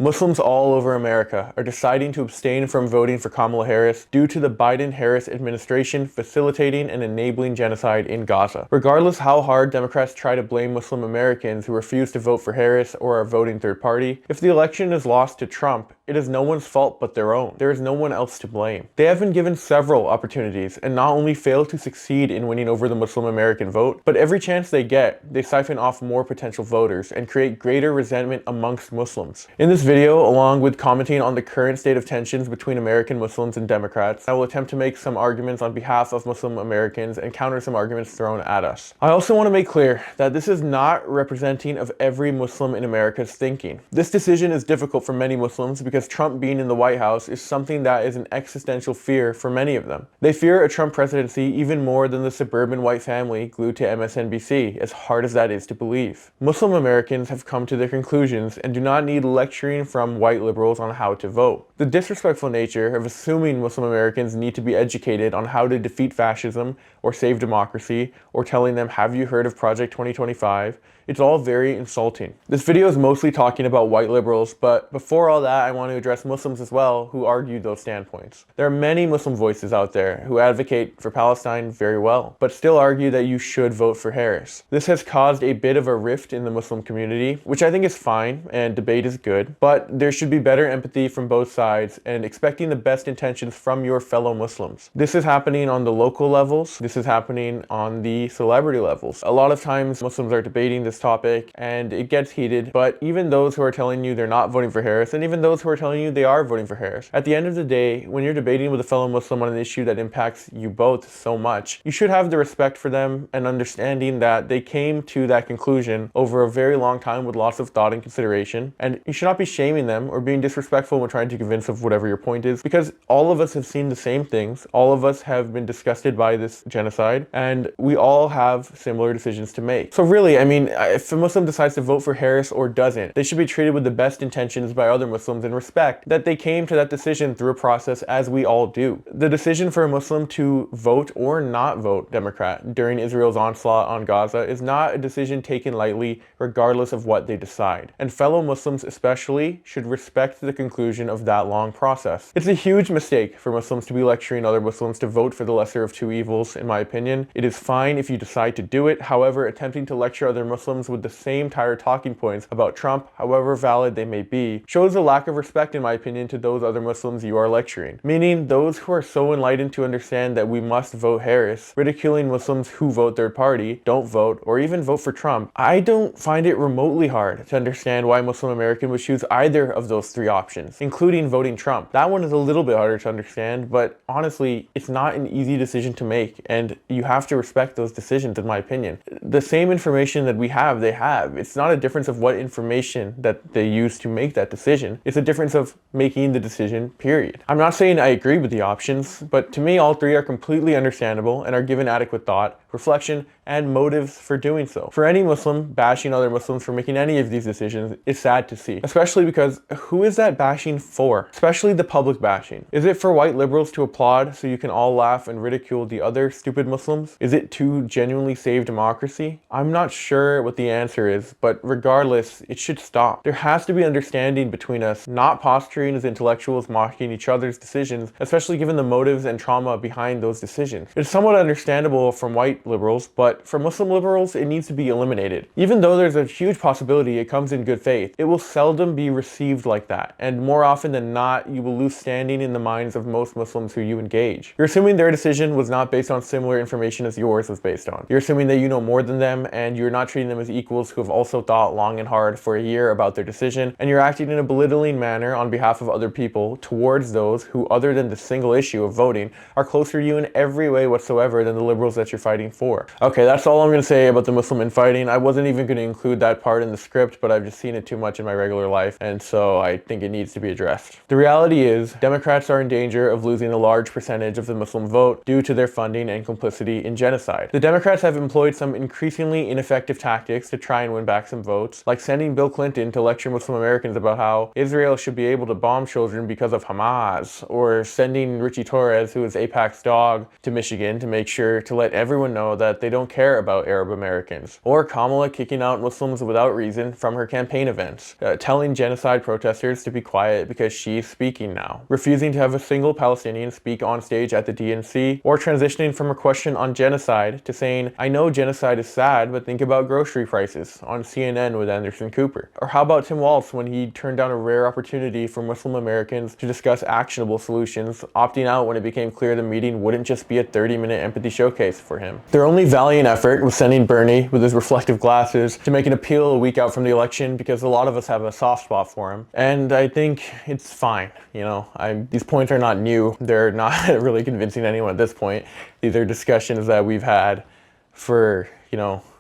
Muslims all over America are deciding to abstain from voting for Kamala Harris due to the Biden-Harris administration facilitating and enabling genocide in Gaza. Regardless how hard Democrats try to blame Muslim Americans who refuse to vote for Harris or are voting third party, if the election is lost to Trump, it is no one's fault but their own. There is no one else to blame. They have been given several opportunities and not only failed to succeed in winning over the Muslim American vote, but every chance they get, they siphon off more potential voters and create greater resentment amongst Muslims. In this video, along with commenting on the current state of tensions between American Muslims and Democrats, I will attempt to make some arguments on behalf of Muslim Americans and counter some arguments thrown at us. I also want to make clear that this is not representing of every Muslim in America's thinking. This decision is difficult for many Muslims because Trump being in the White House is something that is an existential fear for many of them. They fear a Trump presidency even more than the suburban white family glued to MSNBC, as hard as that is to believe. Muslim Americans have come to their conclusions and do not need lecturing from white liberals on how to vote. The disrespectful nature of assuming Muslim Americans need to be educated on how to defeat fascism or save democracy, or telling them, have you heard of Project 2025? It's all very insulting. This video is mostly talking about white liberals, but before all that, I want to address Muslims as well who argue those standpoints. There are many Muslim voices out there who advocate for Palestine very well, but still argue that you should vote for Harris. This has caused a bit of a rift in the Muslim community, which I think is fine, and debate is good, but there should be better empathy from both sides and expecting the best intentions from your fellow Muslims. This is happening on the local levels. This is happening on the celebrity levels. A lot of times Muslims are debating this topic and it gets heated, but even those who are telling you they're not voting for Harris, and even those who are telling you they are voting for Harris, at the end of the day, when you're debating with a fellow Muslim on an issue that impacts you both so much, you should have the respect for them and understanding that they came to that conclusion over a very long time with lots of thought and consideration, and you should not be shaming them or being disrespectful when trying to convince of whatever your point is, because all of us have seen the same things, all of us have been disgusted by this genocide, and we all have similar decisions to make. So really, I mean, if a Muslim decides to vote for Harris or doesn't, they should be treated with the best intentions by other Muslims and respect that they came to that decision through a process, as we all do. The decision for a Muslim to vote or not vote Democrat during Israel's onslaught on Gaza is not a decision taken lightly, regardless of what they decide. And fellow Muslims especially should respect the conclusion of that long process. It's a huge mistake for Muslims to be lecturing other Muslims to vote for the lesser of two evils, in my opinion. It is fine if you decide to do it. However, attempting to lecture other Muslims with the same tired talking points about Trump, however valid they may be, shows a lack of respect, in my opinion, to those other Muslims you are lecturing. Meaning, those who are so enlightened to understand that we must vote Harris, ridiculing Muslims who vote third party, don't vote, or even vote for Trump. I don't find it remotely hard to understand why Muslim American would choose either of those three options, including voting Trump. That one is a little bit harder to understand, but honestly, it's not an easy decision to make, and you have to respect those decisions, in my opinion. The same information that we have, they have. It's not a difference of what information that they use to make that decision. It's a difference of making the decision, period. I'm not saying I agree with the options, but to me, all three are completely understandable and are given adequate thought, reflection, and motives for doing so. For any Muslim bashing other Muslims for making any of these decisions is sad to see, especially because who is that bashing for? Especially the public bashing. Is it for white liberals to applaud so you can all laugh and ridicule the other stupid Muslims? Is it to genuinely save democracy? I'm not sure what the answer is, but regardless, it should stop. There has to be understanding between us, not posturing as intellectuals mocking each other's decisions, especially given the motives and trauma behind those decisions. It's somewhat understandable from white liberals, but for Muslim liberals, it needs to be eliminated. Even though there's a huge possibility it comes in good faith, it will seldom be received like that, and more often than not, you will lose standing in the minds of most Muslims who you engage. You're assuming their decision was not based on similar information as yours was based on. You're assuming that you know more than them, and you're not treating them as equals who have also thought long and hard for a year about their decision, and you're acting in a belittling manner on behalf of other people towards those who, other than the single issue of voting, are closer to you in every way whatsoever than the liberals that you're fighting for. Okay, that's all I'm going to say about the Muslim infighting. I wasn't even going to include that part in the script, but I've just seen it too much in my regular life, and so I think it needs to be addressed. The reality is, Democrats are in danger of losing a large percentage of the Muslim vote due to their funding and complicity in genocide. The Democrats have employed some increasingly ineffective tactics to try and win back some votes, like sending Bill Clinton to lecture Muslim Americans about how Israel should be able to bomb children because of Hamas, or sending Richie Torres, who is AIPAC's dog, to Michigan to make sure to let everyone know know that they don't care about Arab Americans, or Kamala kicking out Muslims without reason from her campaign events, telling genocide protesters to be quiet because she's speaking now, refusing to have a single Palestinian speak on stage at the DNC, or transitioning from a question on genocide to saying, I know genocide is sad, but think about grocery prices on CNN with Anderson Cooper. Or how about Tim Walz when he turned down a rare opportunity for Muslim Americans to discuss actionable solutions, opting out when it became clear the meeting wouldn't just be a 30-minute empathy showcase for him. Their only valiant effort was sending Bernie with his reflective glasses to make an appeal a week out from the election because a lot of us have a soft spot for him. And I think it's fine. You know, these points are not new. They're not really convincing anyone at this point. These are discussions that we've had for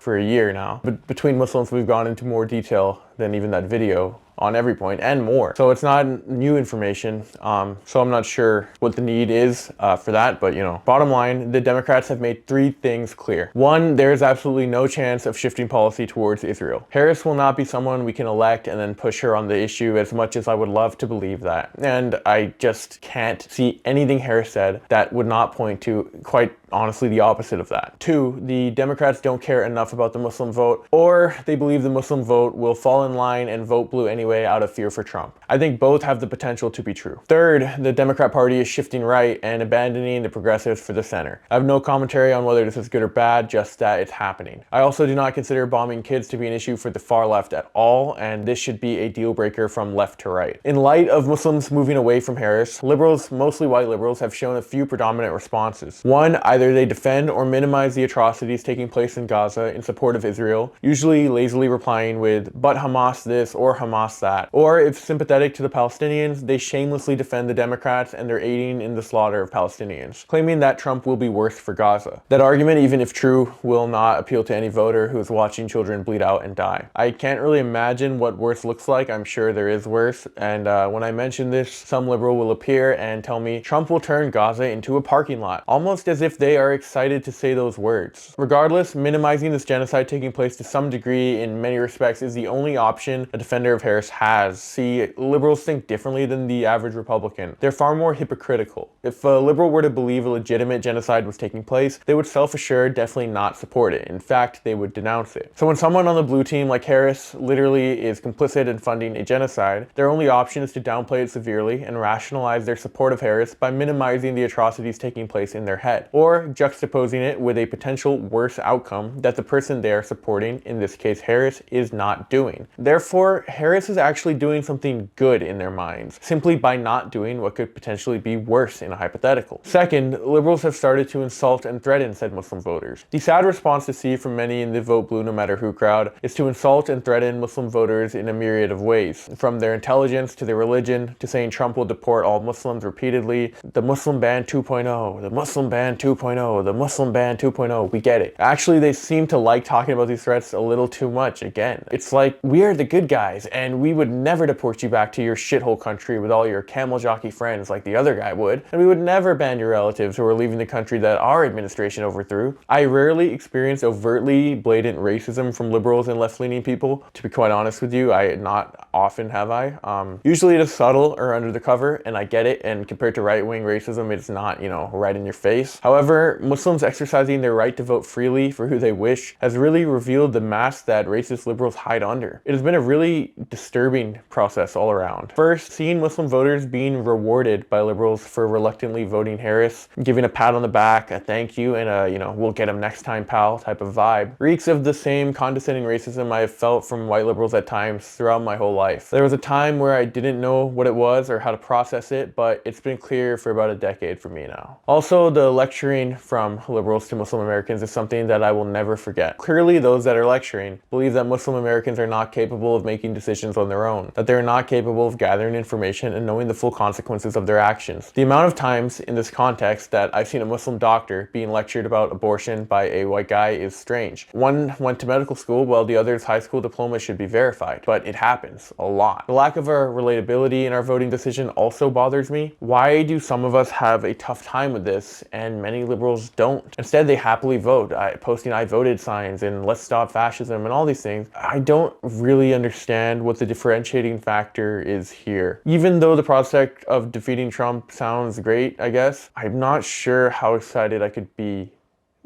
a year now. But between Muslims, we've gone into more detail than even that video on every point and more. So it's not new information. So I'm not sure what the need is for that, but bottom line, the Democrats have made three things clear. One, there's absolutely no chance of shifting policy towards Israel. Harris will not be someone we can elect and then push her on the issue, as much as I would love to believe that. And I just can't see anything Harris said that would not point to, quite honestly, the opposite of that. Two, the Democrats don't care enough about the Muslim vote, or they believe the Muslim vote will fall in line and vote blue anyway out of fear for Trump. I think both have the potential to be true. Third, the Democrat Party is shifting right and abandoning the progressives for the center. I have no commentary on whether this is good or bad, just that it's happening. I also do not consider bombing kids to be an issue for the far left at all, and this should be a deal breaker from left to right. In light of Muslims moving away from Harris, liberals, mostly white liberals, have shown a few predominant responses. One, either they defend or minimize the atrocities taking place in Gaza in support of Israel, usually lazily replying with, but Hamas this or Hamas that. Or if sympathetic to the Palestinians, they shamelessly defend the Democrats and their aiding in the slaughter of Palestinians, claiming that Trump will be worse for Gaza. That argument, even if true, will not appeal to any voter who is watching children bleed out and die. I can't really imagine what worse looks like. I'm sure there is worse. And when I mention this, some liberal will appear and tell me Trump will turn Gaza into a parking lot, almost as if they are excited to say those words. Regardless, minimizing this genocide taking place to some degree in many respects is the only option a defender of Harris has. See, liberals think differently than the average Republican. They're far more hypocritical. If a liberal were to believe a legitimate genocide was taking place, they would self-assured definitely not support it. In fact, they would denounce it. So when someone on the blue team like Harris literally is complicit in funding a genocide, their only option is to downplay it severely and rationalize their support of Harris by minimizing the atrocities taking place in their head, or juxtaposing it with a potential worse outcome that the person they are supporting, in this case Harris, is not doing. Therefore, Harris is actually doing something good in their minds, simply by not doing what could potentially be worse in a hypothetical. Second, liberals have started to insult and threaten said Muslim voters. The sad response to see from many in the vote blue no matter who crowd is to insult and threaten Muslim voters in a myriad of ways, from their intelligence to their religion, to saying Trump will deport all Muslims repeatedly, the Muslim ban 2.0, the Muslim ban 2.0, the Muslim ban 2.0, we get it. Actually, they seem to like talking about these threats a little too much again. It's like, we are the good guys, and we would never deport you back to your shithole country with all your camel jockey friends like the other guy would, and we would never ban your relatives who are leaving the country that our administration overthrew. I rarely experience overtly blatant racism from liberals and left-leaning people, to be quite honest with you. Not often have I. Usually it is subtle or under the cover, and I get it, and compared to right-wing racism, it's not, right in your face. However, Muslims exercising their right to vote freely for who they wish has really revealed the mask that racist liberals hide under. It has been a really disturbing process all around. First, seeing Muslim voters being rewarded by liberals for reluctantly voting Harris, giving a pat on the back, a thank you, and a, we'll get him next time, pal, type of vibe, reeks of the same condescending racism I have felt from white liberals at times throughout my whole life. There was a time where I didn't know what it was or how to process it, but it's been clear for about a decade for me now. Also, the lecturing from liberals to Muslim Americans is something that I will never forget. Clearly, those that are lecturing believe that Muslim Americans are not capable of making decisions on their own, that they're not capable of gathering information and knowing the full consequences of their actions. The amount of times in this context that I've seen a Muslim doctor being lectured about abortion by a white guy is strange. One went to medical school while the other's high school diploma should be verified, but it happens a lot. The lack of our relatability in our voting decision also bothers me. Why do some of us have a tough time with this and many liberals don't? Instead, they happily vote, posting I voted signs and let's stop fascism and all these things. I don't really understand what the differentiating factor is here. Even though the prospect of defeating Trump sounds great, I guess, I'm not sure how excited I could be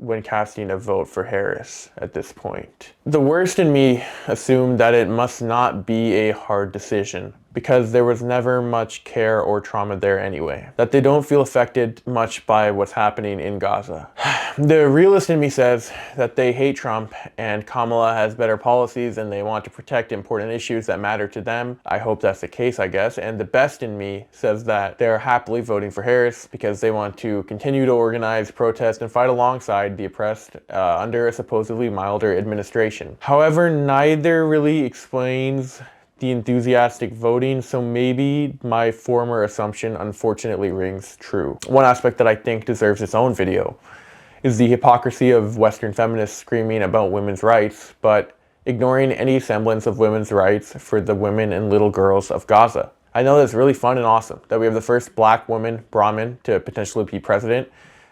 when casting a vote for Harris at this point. The worst in me assumed that it must not be a hard decision, because there was never much care or trauma there anyway. That they don't feel affected much by what's happening in Gaza. The realist in me says that they hate Trump and Kamala has better policies and they want to protect important issues that matter to them. I hope that's the case, I guess. And the best in me says that they're happily voting for Harris because they want to continue to organize, protest, and fight alongside the oppressed under a supposedly milder administration. However, neither really explains the enthusiastic voting, so maybe my former assumption unfortunately rings true. One aspect that I think deserves its own video is the hypocrisy of Western feminists screaming about women's rights, but ignoring any semblance of women's rights for the women and little girls of Gaza. I know that's really fun and awesome that we have the first black woman, Brahmin, to potentially be president,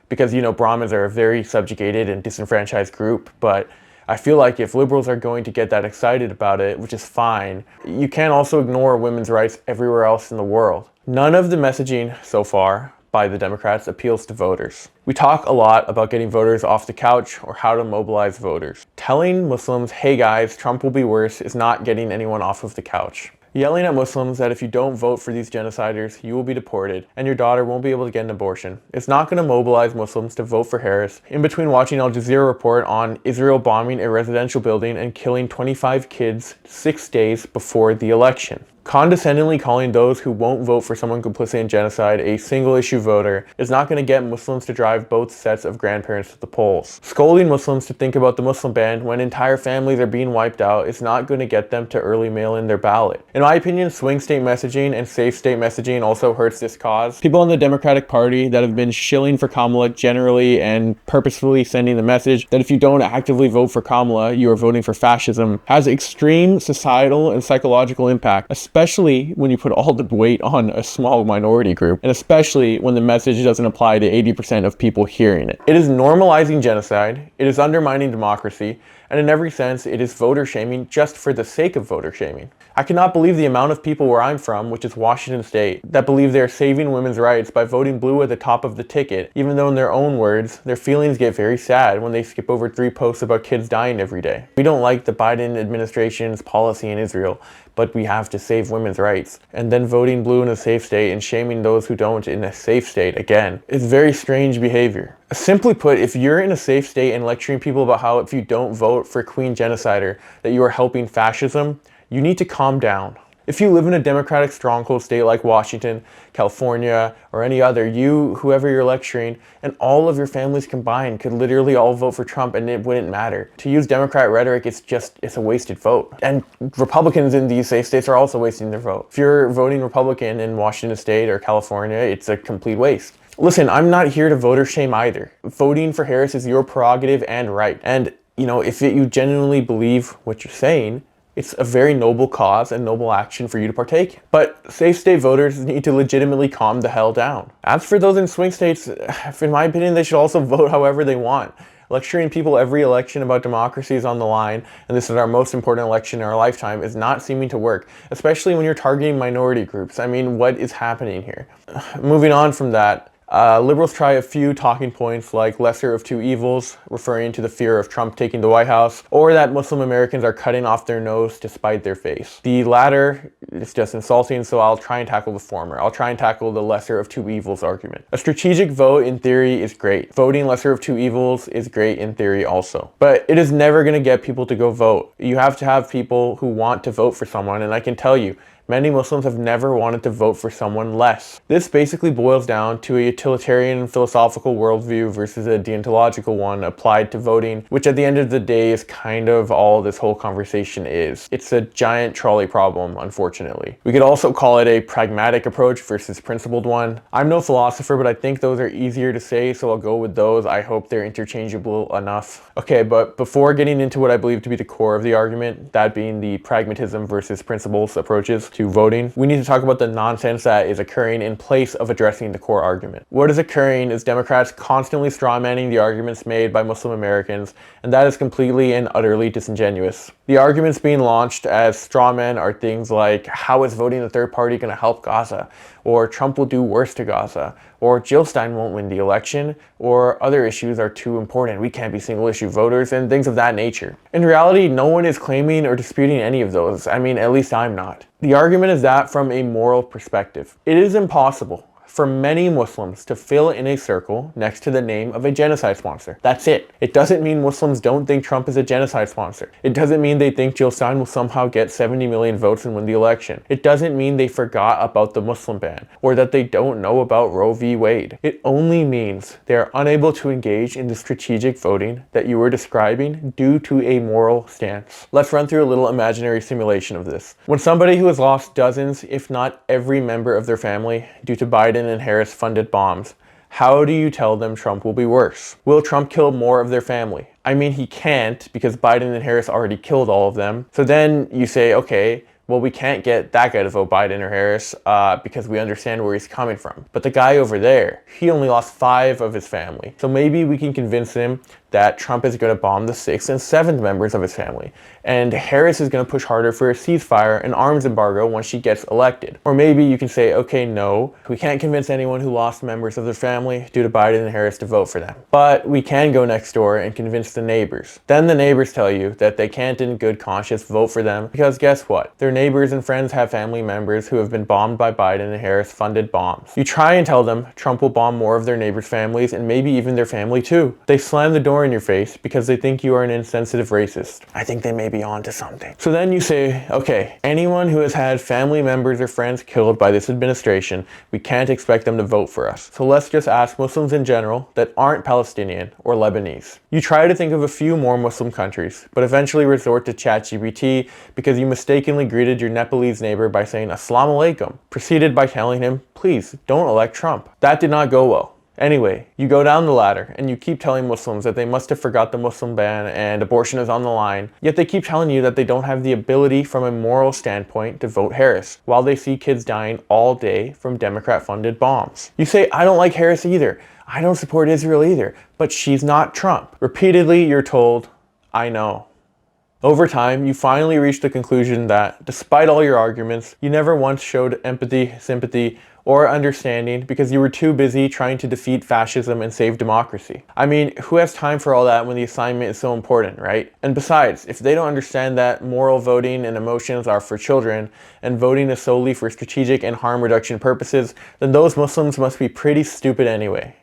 because, you know, Brahmins are a very subjugated and disenfranchised group, but I feel like if liberals are going to get that excited about it, which is fine, you can't also ignore women's rights everywhere else in the world. None of the messaging so far by the Democrats appeals to voters. We talk a lot about getting voters off the couch or how to mobilize voters. Telling Muslims, hey guys, Trump will be worse, is not getting anyone off of the couch. Yelling at Muslims that if you don't vote for these genociders, you will be deported and your daughter won't be able to get an abortion. It's not going to mobilize Muslims to vote for Harris in between watching Al Jazeera report on Israel bombing a residential building and killing 25 kids 6 days before the election. Condescendingly calling those who won't vote for someone complicit in genocide a single-issue voter is not going to get Muslims to drive both sets of grandparents to the polls. Scolding Muslims to think about the Muslim ban when entire families are being wiped out is not going to get them to early mail in their ballot. In my opinion, swing state messaging and safe state messaging also hurts this cause. People in the Democratic Party that have been shilling for Kamala generally and purposefully sending the message that if you don't actively vote for Kamala, you are voting for fascism, has extreme societal and psychological impact, especially when you put all the weight on a small minority group, and especially when the message doesn't apply to 80% of people hearing it. It is normalizing genocide, it is undermining democracy, and in every sense, it is voter shaming just for the sake of voter shaming. I cannot believe the amount of people where I'm from, which is Washington State, that believe they're saving women's rights by voting blue at the top of the ticket, even though in their own words, their feelings get very sad when they skip over 3 posts about kids dying every day. We don't like the Biden administration's policy in Israel, but we have to save women's rights. And then voting blue in a safe state and shaming those who don't in a safe state, again, is very strange behavior. Simply put, if you're in a safe state and lecturing people about how if you don't vote for Queen Genocider, that you are helping fascism, you need to calm down. If you live in a democratic stronghold state like Washington, California, or any other, you, whoever you're lecturing, and all of your families combined could literally all vote for Trump and it wouldn't matter. To use Democrat rhetoric, it's a wasted vote. And Republicans in these safe states are also wasting their vote. If you're voting Republican in Washington State or California, it's a complete waste. Listen, I'm not here to voter shame either. Voting for Harris is your prerogative and right. And, you know, if you genuinely believe what you're saying, it's a very noble cause and noble action for you to partake in. But safe state voters need to legitimately calm the hell down. As for those in swing states, in my opinion, they should also vote however they want. Lecturing people every election about democracy is on the line, and this is our most important election in our lifetime, is not seeming to work, especially when you're targeting minority groups. I mean, what is happening here? Moving on from that, liberals try a few talking points like lesser of two evils, referring to the fear of Trump taking the White House, or that Muslim Americans are cutting off their nose to spite their face. The latter is just insulting, so I'll try and tackle the former. I'll try and tackle the lesser of two evils argument. A strategic vote in theory is great. Voting lesser of two evils is great in theory also. But it is never going to get people to go vote. You have to have people who want to vote for someone, and I can tell you, many Muslims have never wanted to vote for someone less. This basically boils down to a utilitarian and philosophical worldview versus a deontological one applied to voting, which at the end of the day is kind of all this whole conversation is. It's a giant trolley problem, unfortunately. We could also call it a pragmatic approach versus principled one. I'm no philosopher, but I think those are easier to say, so I'll go with those. I hope they're interchangeable enough. Okay, but before getting into what I believe to be the core of the argument, that being the pragmatism versus principles approaches, to voting, we need to talk about the nonsense that is occurring in place of addressing the core argument. What is occurring is Democrats constantly strawmanning the arguments made by Muslim Americans, and that is completely and utterly disingenuous. The arguments being launched as strawmen are things like, how is voting a third party going to help Gaza? Or Trump will do worse to Gaza? Or Jill Stein won't win the election? Or other issues are too important, we can't be single issue voters, and things of that nature. In reality, no one is claiming or disputing any of those. I mean, at least I'm not. The argument is that from a moral perspective, it is impossible for many Muslims to fill in a circle next to the name of a genocide sponsor. That's it. It doesn't mean Muslims don't think Trump is a genocide sponsor. It doesn't mean they think Jill Stein will somehow get 70 million votes and win the election. It doesn't mean they forgot about the Muslim ban or that they don't know about Roe v. Wade. It only means they are unable to engage in the strategic voting that you were describing due to a moral stance. Let's run through a little imaginary simulation of this. When somebody who has lost dozens, if not every member of their family due to Biden and Harris funded bombs, how do you tell them Trump will be worse? Will Trump kill more of their family? I mean, he can't because Biden and Harris already killed all of them. So then you say, okay, well, we can't get that guy to vote Biden or Harris because we understand where he's coming from. But the guy over there, he only lost 5 of his family. So maybe we can convince him that Trump is going to bomb the 6th and 7th members of his family. And Harris is going to push harder for a ceasefire and arms embargo once she gets elected. Or maybe you can say, okay, no, we can't convince anyone who lost members of their family due to Biden and Harris to vote for them. But we can go next door and convince the neighbors. Then the neighbors tell you that they can't in good conscience vote for them because guess what? Their neighbors and friends have family members who have been bombed by Biden and Harris funded bombs. You try and tell them Trump will bomb more of their neighbors' families and maybe even their family too. They slam the door in your face because they think you are an insensitive racist. I think they may be on to something. So then you say, okay, anyone who has had family members or friends killed by this administration, we can't expect them to vote for us. So let's just ask Muslims in general that aren't Palestinian or Lebanese. You try to think of a few more Muslim countries, but eventually resort to ChatGPT because you mistakenly greeted your Nepalese neighbor by saying Assalamu alaikum, preceded by telling him, please don't elect Trump. That did not go well. Anyway, you go down the ladder and you keep telling Muslims that they must have forgot the Muslim ban and abortion is on the line, yet they keep telling you that they don't have the ability from a moral standpoint to vote Harris, while they see kids dying all day from Democrat-funded bombs. You say, I don't like Harris either, I don't support Israel either, but she's not Trump. Repeatedly, you're told, I know. Over time, you finally reach the conclusion that, despite all your arguments, you never once showed empathy, sympathy, or understanding because you were too busy trying to defeat fascism and save democracy. I mean, who has time for all that when the assignment is so important, right? And besides, if they don't understand that moral voting and emotions are for children, and voting is solely for strategic and harm reduction purposes, then those Muslims must be pretty stupid anyway.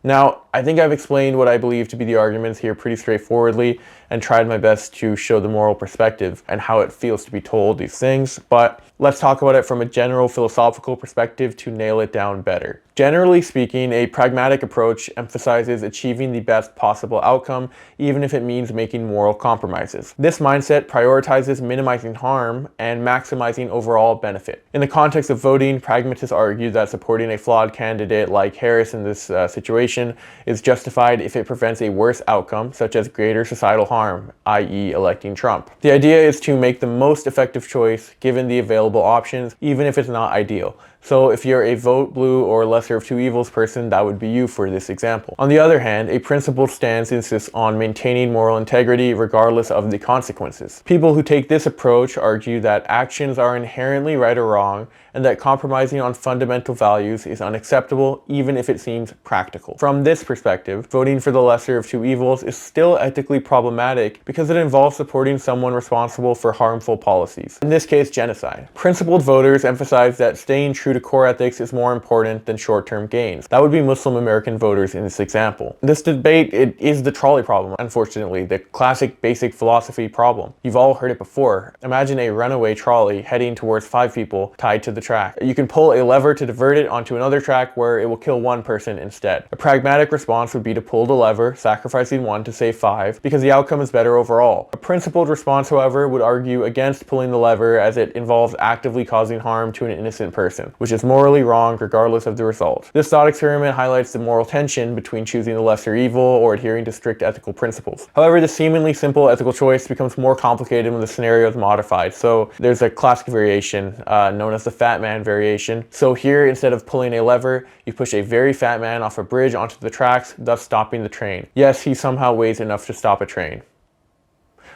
Now, I think I've explained what I believe to be the arguments here pretty straightforwardly and tried my best to show the moral perspective and how it feels to be told these things, but let's talk about it from a general philosophical perspective to nail it down better. Generally speaking, a pragmatic approach emphasizes achieving the best possible outcome, even if it means making moral compromises. This mindset prioritizes minimizing harm and maximizing overall benefit. In the context of voting, pragmatists argue that supporting a flawed candidate like Harris in this situation is justified if it prevents a worse outcome, such as greater societal harm, i.e. electing Trump. The idea is to make the most effective choice given the available options, even if it's not ideal. So if you're a vote blue or lesser of two evils person, that would be you for this example. On the other hand, a principled stance insists on maintaining moral integrity regardless of the consequences. People who take this approach argue that actions are inherently right or wrong, and that compromising on fundamental values is unacceptable even if it seems practical. From this perspective, voting for the lesser of two evils is still ethically problematic because it involves supporting someone responsible for harmful policies, in this case genocide. Principled voters emphasize that staying true to core ethics is more important than short-term gains. That would be Muslim American voters in this example. This debate, it is the trolley problem, unfortunately, the classic basic philosophy problem. You've all heard it before. Imagine a runaway trolley heading towards 5 people tied to the track. You can pull a lever to divert it onto another track where it will kill one person instead. A pragmatic response response would be to pull the lever, sacrificing one to save 5, because the outcome is better overall. A principled response, however, would argue against pulling the lever as it involves actively causing harm to an innocent person, which is morally wrong regardless of the result. This thought experiment highlights the moral tension between choosing the lesser evil or adhering to strict ethical principles. However, the seemingly simple ethical choice becomes more complicated when the scenario is modified. So there's a classic variation known as the fat man variation. So here, instead of pulling a lever, you push a very fat man off a bridge onto the tracks, thus stopping the train. Yes, he somehow weighs enough to stop a train.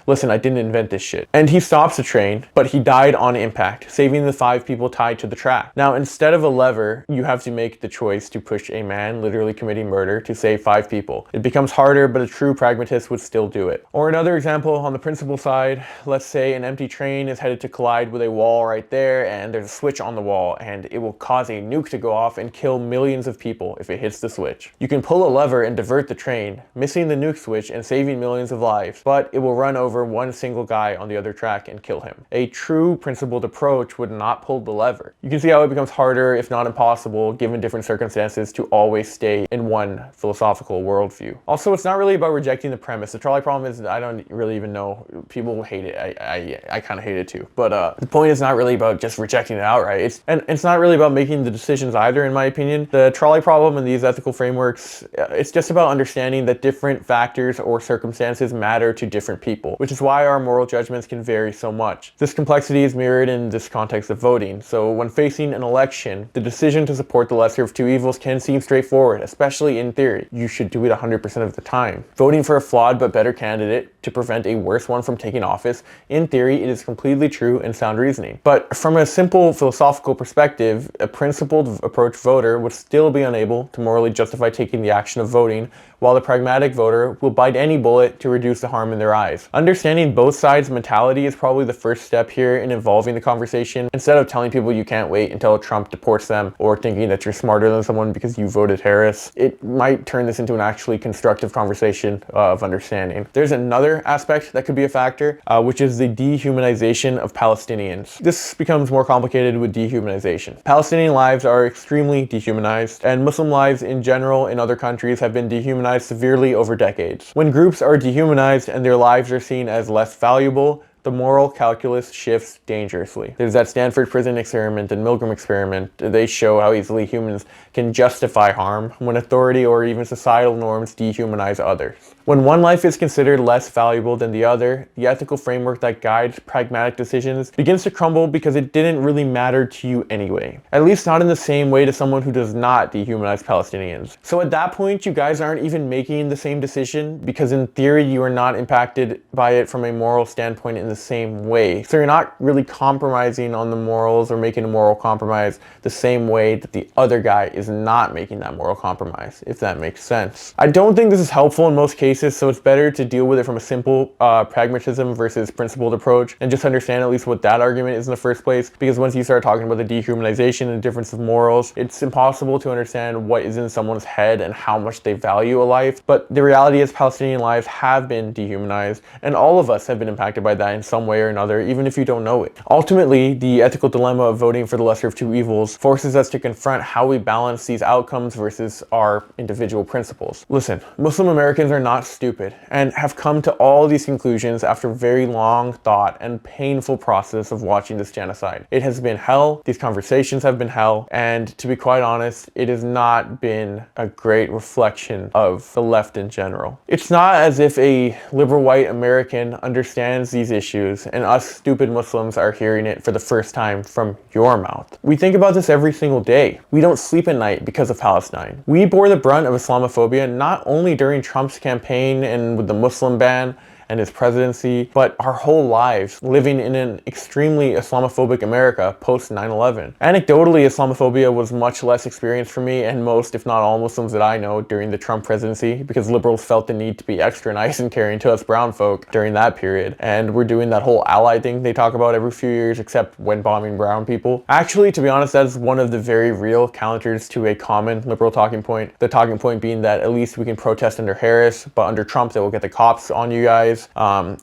Listen, I didn't invent this shit. And he stops the train, but he died on impact, saving the 5 people tied to the track. Now, instead of a lever, you have to make the choice to push a man literally committing murder to save 5 people. It becomes harder, but a true pragmatist would still do it. Or another example on the principle side, let's say an empty train is headed to collide with a wall right there, and there's a switch on the wall, and it will cause a nuke to go off and kill millions of people if it hits the switch. You can pull a lever and divert the train, missing the nuke switch and saving millions of lives, but it will run over one single guy on the other track and kill him. A true principled approach would not pull the lever. You can see how it becomes harder, if not impossible, given different circumstances, to always stay in one philosophical worldview. Also, it's not really about rejecting the premise. The trolley problem is, I don't really even know. People hate it. I kind of hate it too. But the point is not really about just rejecting it outright. It's not really about making the decisions either, in my opinion. The trolley problem and these ethical frameworks, it's just about understanding that different factors or circumstances matter to different people, which is why our moral judgments can vary so much. This complexity is mirrored in this context of voting. So when facing an election, the decision to support the lesser of two evils can seem straightforward, especially in theory. You should do it 100% of the time. Voting for a flawed but better candidate to prevent a worse one from taking office, in theory, it is completely true and sound reasoning. But from a simple philosophical perspective, a principled approach voter would still be unable to morally justify taking the action of voting, while the pragmatic voter will bite any bullet to reduce the harm in their eyes. Understanding both sides' mentality is probably the first step here in involving the conversation, instead of telling people you can't wait until Trump deports them or thinking that you're smarter than someone because you voted Harris. It might turn this into an actually constructive conversation of understanding. There's another aspect that could be a factor, which is the dehumanization of Palestinians. This becomes more complicated with dehumanization. Palestinian lives are extremely dehumanized, and Muslim lives in general in other countries have been dehumanized severely over decades. When groups are dehumanized and their lives are seen as less valuable, the moral calculus shifts dangerously. There's that Stanford prison experiment and Milgram experiment. They show how easily humans can justify harm when authority or even societal norms dehumanize others. When one life is considered less valuable than the other, the ethical framework that guides pragmatic decisions begins to crumble because it didn't really matter to you anyway. At least not in the same way to someone who does not dehumanize Palestinians. So at that point, you guys aren't even making the same decision because in theory, you are not impacted by it from a moral standpoint in the same way. So you're not really compromising on the morals or making a moral compromise the same way that the other guy is not making that moral compromise, if that makes sense. I don't think this is helpful in most cases, so it's better to deal with it from a simple pragmatism versus principled approach and just understand at least what that argument is in the first place, because once you start talking about the dehumanization and difference of morals, it's impossible to understand what is in someone's head and how much they value a life. But the reality is Palestinian lives have been dehumanized, and all of us have been impacted by that in some way or another, even if you don't know it. Ultimately, the ethical dilemma of voting for the lesser of two evils forces us to confront how we balance these outcomes versus our individual principles. Listen, Muslim Americans are not stupid and have come to all these conclusions after very long thought and painful process of watching this genocide. It has been hell, these conversations have been hell, and to be quite honest, it has not been a great reflection of the left in general. It's not as if a liberal white American understands these issues and us stupid Muslims are hearing it for the first time from your mouth. We think about this every single day. We don't sleep at night because of Palestine. We bore the brunt of Islamophobia not only during Trump's campaign and with the Muslim ban and his presidency, but our whole lives living in an extremely Islamophobic America post 9/11. Anecdotally, Islamophobia was much less experienced for me and most, if not all, Muslims that I know during the Trump presidency, because liberals felt the need to be extra nice and caring to us brown folk during that period. And we're doing that whole ally thing they talk about every few years, except when bombing brown people. Actually, to be honest, that's one of the very real counters to a common liberal talking point. The talking point being that at least we can protest under Harris, but under Trump, they will get the cops on you guys.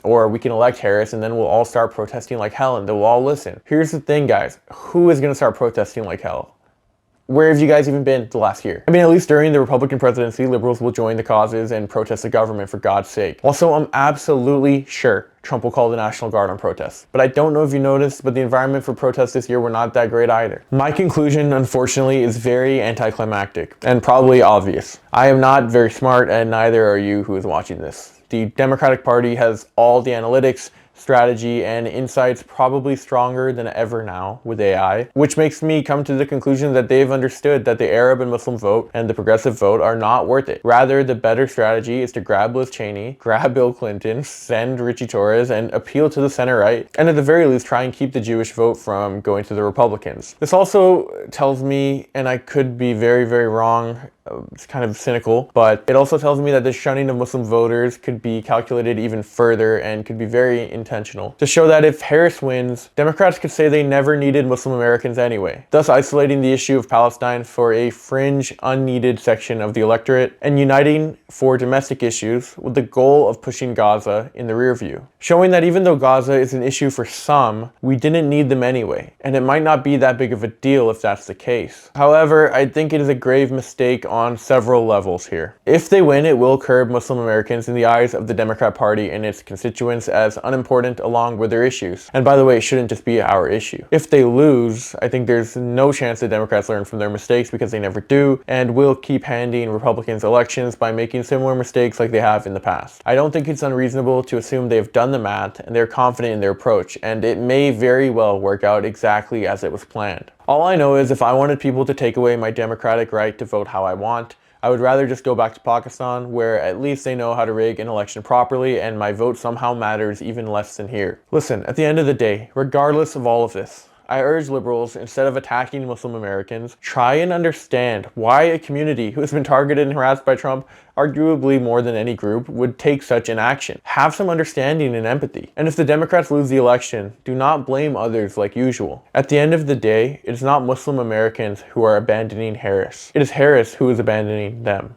Or we can elect Harris and then we'll all start protesting like hell and they'll all listen. Here's the thing, guys. Who is going to start protesting like hell? where have you guys even been the last year? I mean, at least during the Republican presidency, liberals will join the causes and protest the government for God's sake. Also, I'm absolutely sure Trump will call the National Guard on protests. But I don't know if you noticed, but the environment for protests this year were not that great either. My conclusion, unfortunately, is very anticlimactic and probably obvious. I am not very smart, and neither are you who is watching this. The Democratic Party has all the analytics, strategy, and insights probably stronger than ever now with AI, which makes me come to the conclusion that they've understood that the Arab and Muslim vote and the progressive vote are not worth it. Rather, the better strategy is to grab Liz Cheney, grab Bill Clinton, send Richie Torres, and appeal to the center right, and at the very least try and keep the Jewish vote from going to the Republicans. This also tells me, and I could be very, very wrong, it's kind of cynical, but it also tells me that the shunning of Muslim voters could be calculated even further and could be very intentional. To show that if Harris wins, Democrats could say they never needed Muslim Americans anyway, thus isolating the issue of Palestine for a fringe, unneeded section of the electorate, and uniting for domestic issues with the goal of pushing Gaza in the rear view. Showing that even though Gaza is an issue for some, we didn't need them anyway, and it might not be that big of a deal if that's the case. However, I think it is a grave mistake on several levels here. If they win, it will curb Muslim Americans in the eyes of the Democrat Party and its constituents as unimportant along with their issues. And by the way, it shouldn't just be our issue. If they lose, I think there's no chance that Democrats learn from their mistakes, because they never do, and will keep handing Republicans elections by making similar mistakes like they have in the past. I don't think it's unreasonable to assume they've done the math and they're confident in their approach, and it may very well work out exactly as it was planned. All I know is if I wanted people to take away my democratic right to vote how I want, I would rather just go back to Pakistan, where at least they know how to rig an election properly and my vote somehow matters even less than here. Listen, at the end of the day, regardless of all of this, I urge liberals, instead of attacking Muslim Americans, try and understand why a community who has been targeted and harassed by Trump, arguably more than any group, would take such an action. Have some understanding and empathy. And if the Democrats lose the election, do not blame others like usual. At the end of the day, it is not Muslim Americans who are abandoning Harris. It is Harris who is abandoning them.